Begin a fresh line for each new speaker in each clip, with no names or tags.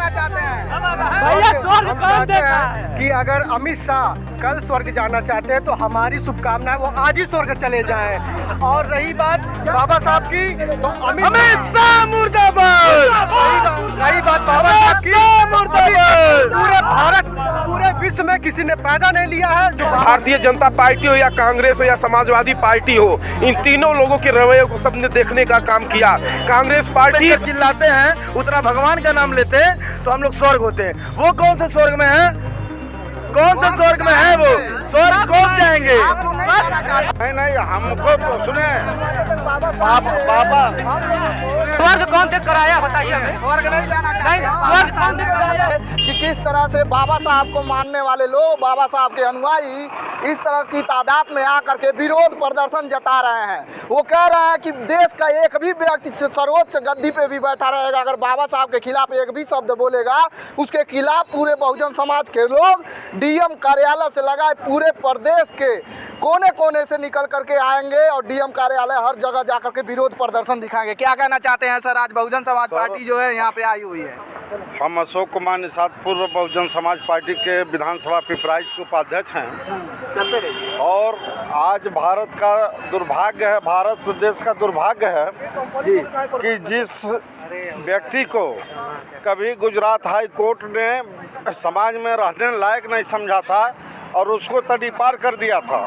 चाहते हैं
भैया स्वर्ग कौन देखा है?
कि अगर अमित शाह कल स्वर्ग जाना चाहते हैं तो हमारी शुभकामनाएं वो आज ही स्वर्ग चले जाएं। और रही बात बाबा साहब की तो अमित शाह मुर्दाबाद। रही बात बाबा साहब की पूरे भारत पूरे विश्व में किसी ने पैदा नहीं लिया है जो
भारतीय जनता पार्टी हो या कांग्रेस हो या समाजवादी पार्टी हो, इन तीनों लोगों के रवैये को सबने देखने का काम किया। कांग्रेस पार्टी
चिल्लाते हैं उतना भगवान का नाम लेते हैं तो हम लोग स्वर्ग होते हैं। वो कौन से स्वर्ग में है? कौन से स्वर्ग में है? वो स्वर्ग कौन जाएंगे?
नहीं हमको तो सुने बाबा
स्वर्ग कौन देख कर आया बताइए हमें।
स्वर्ग नहीं जाना
नहीं, स्वर्ग कौन देख कर आया?
कि किस तरह से बाबा साहब को मानने वाले लोग, बाबा साहब के अनुयायी इस तरह की तादाद में आकर के विरोध प्रदर्शन जता रहे हैं। वो कह रहे हैं कि देश का एक भी व्यक्ति सर्वोच्च गद्दी पे भी बैठा रहेगा, अगर बाबा साहब के खिलाफ एक भी शब्द बोलेगा उसके खिलाफ पूरे बहुजन समाज के लोग डीएम कार्यालय से लगाए पूरे प्रदेश के कोने कोने से निकल करके आएंगे और डीएम कार्यालय हर जगह जाकर के विरोध प्रदर्शन दिखाएंगे। क्या कहना चाहते हैं सर, आज बहुजन समाज पार्टी जो है यहाँ पे आई हुई है?
हम अशोक कुमार निषाद पूर्व बहुजन समाज पार्टी के विधानसभा पिपराइच के उपाध्यक्ष हैं।
चलते रहिए।
और आज भारत का दुर्भाग्य है, भारत देश का दुर्भाग्य है जी कि जिस व्यक्ति को कभी गुजरात हाई कोर्ट ने समाज में रहने लायक नहीं समझा था और उसको तड़ी पार कर दिया था,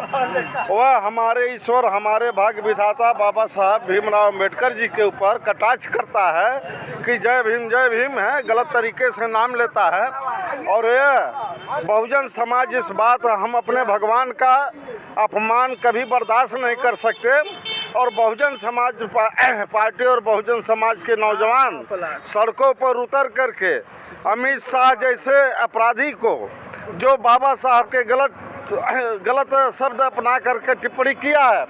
वह हमारे ईश्वर, हमारे भाग्य विधाता बाबा साहब भीमराव अम्बेडकर जी के ऊपर कटाक्ष करता है कि जय भीम है, गलत तरीके से नाम लेता है। और यह बहुजन समाज इस बात, हम अपने भगवान का अपमान कभी बर्दाश्त नहीं कर सकते। और बहुजन समाज पार्टी और बहुजन समाज के नौजवान सड़कों पर उतर करके अमित शाह जैसे अपराधी को, जो बाबा साहब के गलत शब्द अपना करके टिप्पणी किया है,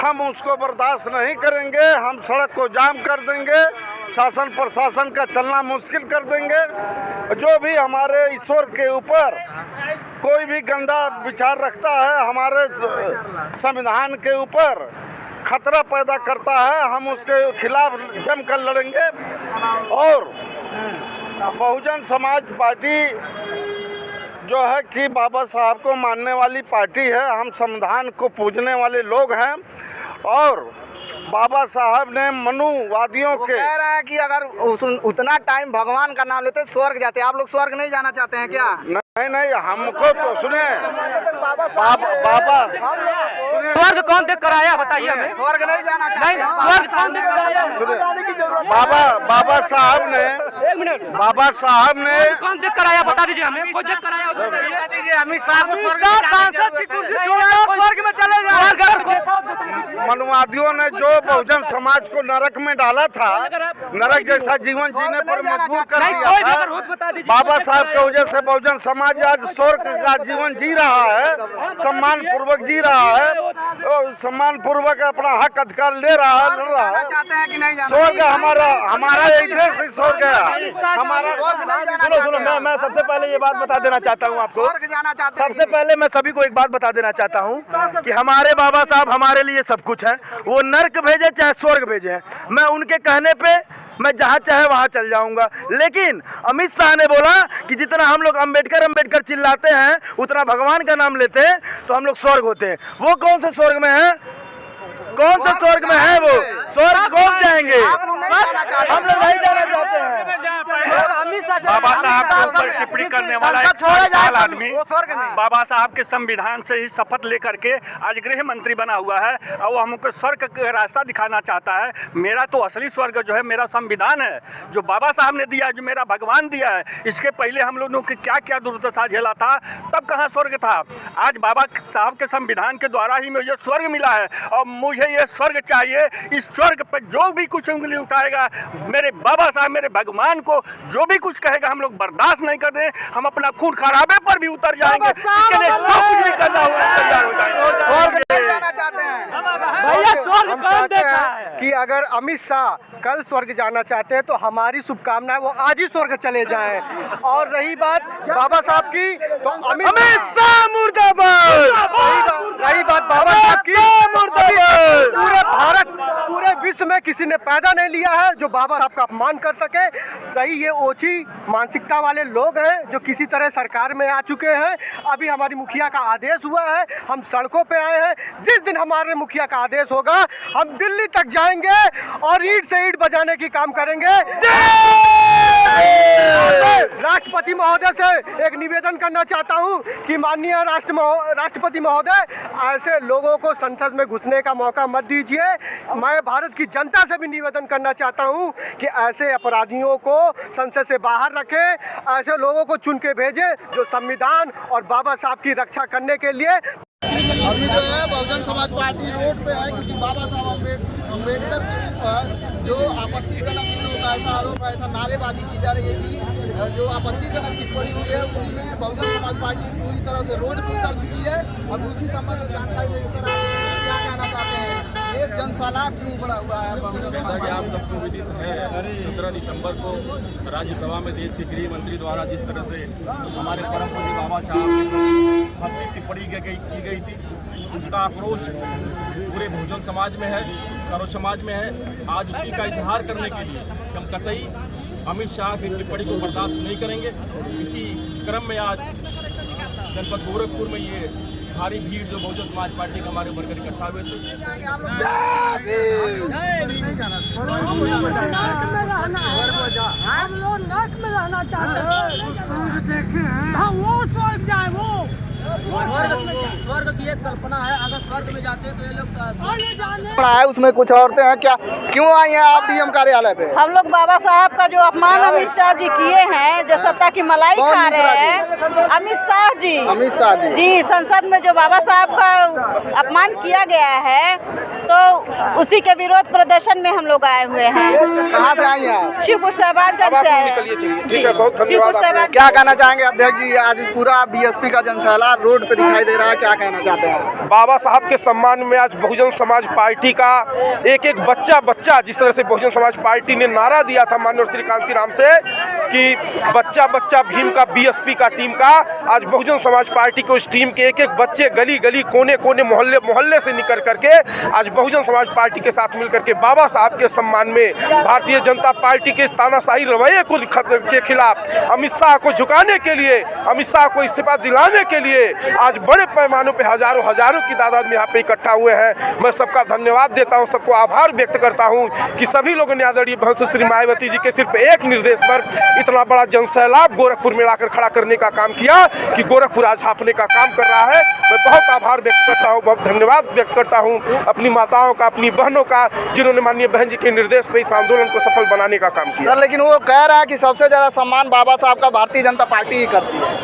हम उसको बर्दाश्त नहीं करेंगे। हम सड़क को जाम कर देंगे, शासन प्रशासन का चलना मुश्किल कर देंगे। जो भी हमारे ईश्वर के ऊपर कोई भी गंदा विचार रखता है, हमारे संविधान के ऊपर खतरा पैदा करता है, हम उसके खिलाफ जमकर लड़ेंगे। और बहुजन समाज पार्टी जो है कि बाबा साहब को मानने वाली पार्टी है, हम संविधान को पूजने वाले लोग हैं। और बाबा साहब ने मनुवादियों के
कह रहे हैं कि अगर उतना टाइम भगवान का नाम लेते स्वर्ग जाते। आप लोग स्वर्ग नहीं जाना चाहते हैं क्या?
नहीं हमको तो सुने बाबा
स्वर्ग कौन देख कर आया बताइए हमें।
स्वर्ग नहीं जाना
नहीं,
चाहते।
स्वर्ग कौन देख कर आया?
बाबा साहब ने
एक मिनट,
कौन
देख कर आया बता दीजिए हमें। कोई देख कर आया बता दीजिए।
अमित शाह को
सांसद की कुर्सी छोड़कर स्वर्ग में चले जाए।
मनुवादियों ने जो बहुजन समाज को नरक में डाला था, नरक जैसा जीवन जीने पर मजबूर कर दिया था, बाबा साहब की वजह से बहुजन समाज आज स्वर्ग का जीवन जी रहा है, सम्मान पूर्वक जी रहा है, सम्मान पूर्वक अपना हक अधिकार ले रहा है, लड़ रहा है।
चाहते हैं कि नहीं जाना?
स्वर्ग हमारा यही देश ही स्वर्ग है हमारा।
सुनो मैं सबसे पहले ये बात बता देना चाहता हूँ आपको।
स्वर्ग जाना चाहते हैं?
सबसे पहले मैं सभी को एक बात बता देना चाहता हूँ कि हमारे बाबा साहब हमारे लिए सब कुछ है। वो नर्क भेजे चाहे स्वर्ग भेजे, मैं उनके कहने पे मैं जहाँ चाहे वहाँ चल जाऊँगा। लेकिन अमित शाह ने बोला कि जितना हम लोग अम्बेडकर चिल्लाते हैं उतना भगवान का नाम लेते हैं तो हम लोग स्वर्ग होते हैं। वो कौन से स्वर्ग में है? कौन से स्वर्ग में है? वो स्वर्ग कौन जाएंगे? हम लोग नहीं जाना चाहते हैं।
बाबा साहब के ऊपर टिप्पणी करने वाला एक लाल आदमी बाबा साहब के संविधान से ही शपथ लेकर के आज गृह मंत्री बना हुआ है और वो हमको स्वर्ग का रास्ता दिखाना चाहता है। मेरा तो असली स्वर्ग जो है मेरा संविधान है, जो बाबा साहब ने दिया है, जो मेरा भगवान दिया है। इसके पहले हम लोगों की क्या क्या दुर्दशा झेला था, तब कहाँ स्वर्ग था। आज बाबा साहब के संविधान के द्वारा ही मुझे स्वर्ग मिला है और मुझे ये स्वर्ग चाहिए। इस स्वर्ग पर जो भी कुछ उंगली उठाएगा, मेरे बाबा साहब, मेरे भगवान को जो भी कुछ कहेगा, हम लोग बर्दाश्त नहीं कर दें। हम अपना खून खराबे पर भी उतर जाएंगे, इसके लिए जो कुछ भी करना होगा तैयार हो जाएंगे।
स्वर्ग नहीं जाना चाहते हैं?
भैया स्वर्ग कौन देखा है?
कि अगर अमित शाह कल स्वर्ग जाना चाहते हैं तो हमारी शुभकामनाएं वो आज ही स्वर्ग चले जाएं। और रही बात बाबा साहब की तो अमित शाह मुर्दाबाद। रही बात बाबा साहब की पूरे भारत पूरे
विश्व में किसी ने पैदा नहीं लिया है जो बाबा साहब का अपमान कर सके। कई ये ओछी मानसिकता वाले लोग हैं जो किसी तरह सरकार में आ चुके हैं। अभी हमारी मुखिया का आदेश हुआ है, हम सड़कों पे आए हैं। जिस दिन हमारे मुखिया का आदेश होगा हम दिल्ली तक जाएंगे और ईंट से ईंट बजाने की काम करेंगे। राष्ट्रपति महोदय से एक निवेदन करना चाहता हूं कि माननीय राष्ट्रपति महोदय, ऐसे लोगों को संसद में घुसने का मौका मत दीजिए। मैं भारत की जनता से भी निवेदन करना चाहता हूं कि ऐसे अपराधियों को संसद से बाहर रखें, ऐसे लोगों को चुन के भेजें जो संविधान और बाबा साहब की रक्षा करने के लिए।
अभी जो है बहुजन समाज पार्टी रोड पे है क्योंकि बाबा साहब अम्बेडकर के ऊपर जो आपत्तिजनक होता है, ऐसा आरोप है, ऐसा नारेबाजी की जा रही है कि जो आपत्तिजनक टिप्पणी हुई है उसी में बहुजन समाज पार्टी पूरी तरह से रोड पे उतर चुकी है। अभी उसी संबंध में जानकारी लेकर क्या कहना चाहते हैं, ये जनसैलाब क्यों बढ़ा हुआ है?
जैसा कि आप सबको विदित है, 17 दिसंबर को राज्यसभा में देश के गृह मंत्री द्वारा जिस तरह से हमारे परम पूज्य बाबा साहब की टिप्पणी की गई थी, उसका आक्रोश पूरे बहुजन समाज में है, सर्व समाज में है। आज उसी का इजहार करने के लिए हम कतई अमित शाह की टिप्पणी को बर्दाश्त नहीं करेंगे। इसी क्रम में आज जनपद गोरखपुर में ये भारी भीड़ जो बहुजन समाज पार्टी के हमारे वर्कर इकट्ठा हुए थे,
हम लोग नर्क में रहना चाहते हैं, वो स्वर्ग जाए, वो स्वर्ग की एक कल्पना है। अगर स्वर्ग में जाते हैं तो ये लोग
पढ़ा है उसमें कुछ औरतें हैं। क्या क्यों आई हैं आप डीएम कार्यालय पे?
हम लोग बाबा साहब का जो अपमान अमित शाह जी किए हैं, जो सत्ता की मलाई खा रहे हैं, अमित शाह जी संसद में जो बाबा साहब का अपमान किया गया है, तो उसी के विरोध प्रदर्शन में हम लोग आए हुए हैं।
कहाँ से आई हैं?
शिवपुर साहिबगंज से आए हैं। शिवपुर साहिबगंज।
क्या कहना चाहेंगे अध्यक्ष जी, आज पूरा बीएसपी का जनसैलाब रोड पे दिखाई दे रहा है, क्या कहना चाहते हैं?
बाबा साहब के सम्मान में आज बहुजन समाज पार्टी का एक एक बच्चा जिस तरह से बहुजन समाज पार्टी ने नारा दिया था माननीय श्री कांसी राम से कि बच्चा भीम का, बीएसपी का टीम का, आज बहुजन समाज पार्टी के उस टीम के एक एक बच्चे गली गली कोने कोने मोहल्ले से निकल करके आज बहुजन समाज पार्टी के साथ मिलकर के बाबा साहब के सम्मान में भारतीय जनता पार्टी के तानाशाही रवैये के खिलाफ, अमित शाह को झुकाने के लिए, अमित शाह को इस्तीफा दिलाने के लिए आज बड़े पैमानों पे हजारों की तादाद में यहाँ पे इकट्ठा हुए हैं। मैं सबका धन्यवाद देता हूँ, सबको आभार व्यक्त करता हूँ कि सभी लोगों ने आदरणीय बहन श्री मायावती जी के सिर्फ एक निर्देश पर इतना बड़ा जनसैलाब गोरखपुर में लाकर खड़ा करने का काम किया कि गोरखपुर आज हाँफने का काम कर रहा है। मैं बहुत आभार व्यक्त करता हूँ, बहुत धन्यवाद व्यक्त करता हूँ अपनी माताओं का, अपनी बहनों का, जिन्होंने माननीय बहन जी के निर्देश पर इस आंदोलन को सफल बनाने का काम किया।
सर लेकिन वो कह रहा है कि सबसे ज्यादा सम्मान बाबा साहब का भारतीय जनता पार्टी ही करती है।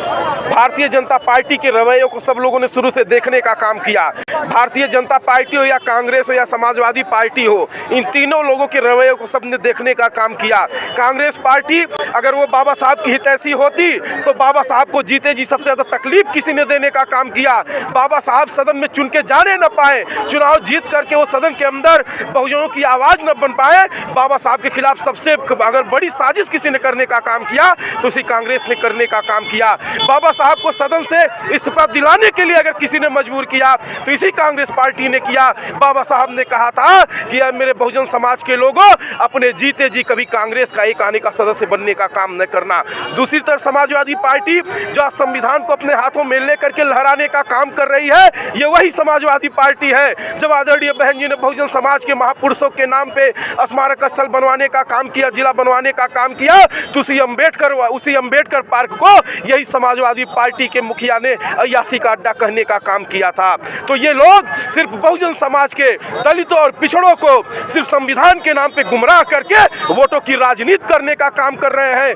भारतीय जनता पार्टी के रवैयों को सब लोगों ने शुरू से देखने का काम किया। भारतीय जनता पार्टी हो या कांग्रेस हो या समाजवादी पार्टी हो, इन तीनों लोगों के रवैयों को सबने देखने का काम किया। कांग्रेस पार्टी अगर वो बाबा साहब की हितैषी होती तो बाबा साहब को जीते जी सबसे ज्यादा तकलीफ किसी ने देने का काम किया। बाबा साहब सदन में चुन के जाने न पाए, चुनाव जीत करके वो सदन के अंदर बहुजनों की आवाज न बन पाए, बाबा साहब के खिलाफ सबसे अगर बड़ी साजिश किसी ने करने का काम किया तो इसी कांग्रेस ने करने का काम किया। बाबा साहब को सदन से इस्तीफा दिलाने के लिए अगर किसी ने मजबूर किया तो इसी कांग्रेस पार्टी ने किया। बाबा साहब ने कहा था कि अब मेरे बहुजन समाज के लोगों, अपने जीते जी कभी कांग्रेस का एक आने का सदस्य बनने का काम न करना। दूसरी तरफ समाजवादी पार्टी जो संविधान को अपने हाथों में लेकर के लहराने का काम कर रही है, ये वही समाजवादी पार्टी है जब आदरणीय बहन जी ने बहुजन समाज के महापुरुषों के नाम पे स्मारक स्थल बनवाने का काम किया, जिला बनवाने का काम किया, तो उसी अंबेडकर पार्क को यही समाजवादी पार्टी के मुखिया ने अय्यासी का अड्डा कहने का काम किया था। तो ये लोग सिर्फ बहुजन समाज के दलितों और पिछड़ों को सिर्फ संविधान के नाम पे गुमराह करके वोटों की राजनीति करने का काम कर रहे हैं।